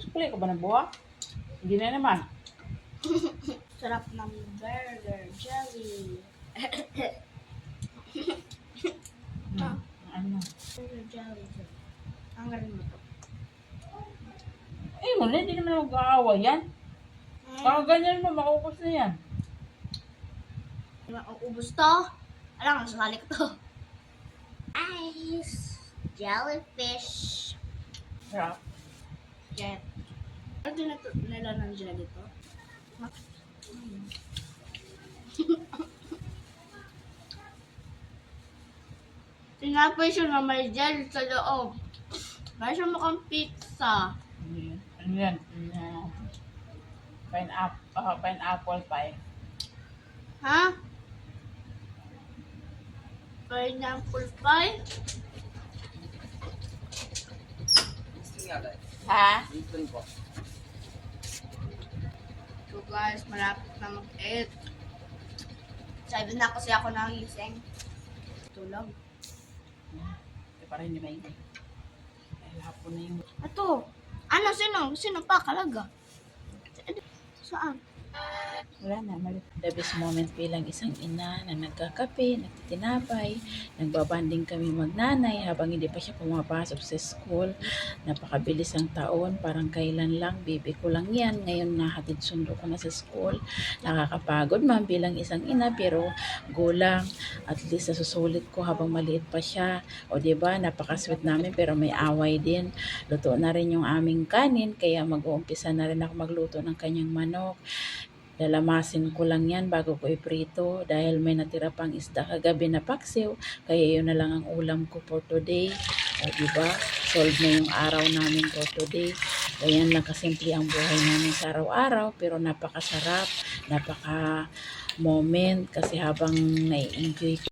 Sukli ka ba ng buha? Hindi na naman. Sarap ng burger, jelly. Ano? Burger, jelly. Ang galing mo to. Eh, muli, hindi naman mag-aawa yan. Ganyan mo, makukus na yan. Ubus to. Alam, nasasali ko to. Ice. Jellyfish. Sarap. Jet. Ano din nila ng jelly to? Tinapay siya na may jelly sa loob. May siya mukhang pizza. Ano yan? Pineapple pie. Ha? Pineapple pie? Ha? So guys, malapit na mag-eat. Sabi na kasi ako nangising. Tulog. Ito pa rin ni May. Dahil hapon na yung... Ato. Ano? Sino pa? Kalaga? Saan? Wala na, malit. The best moment bilang isang ina na nagkakape, nagtitinapay, nagbabanding kami magnanay habang hindi pa siya pumapasok sa school. Napakabilis ang taon, parang kailan lang, baby ko lang yan. Ngayon nahatid sundo ko na sa school. Nakakapagod man bilang isang ina, pero gulang. At least nasusulit ko habang maliit pa siya. O diba, napakasweet namin pero may away din. Luto na rin yung aming kanin, kaya mag-uumpisa na rin ako magluto ng kanyang manok. Lalamasin ko lang yan bago ko iprito dahil may natira pang isda kagabi na paksiw, kaya yun na lang ang ulam ko for today. O diba, solve na yung araw namin for today. Ganyan lang kasimple ang buhay namin sa araw-araw, pero napakasarap, napaka moment kasi habang nai-enjoy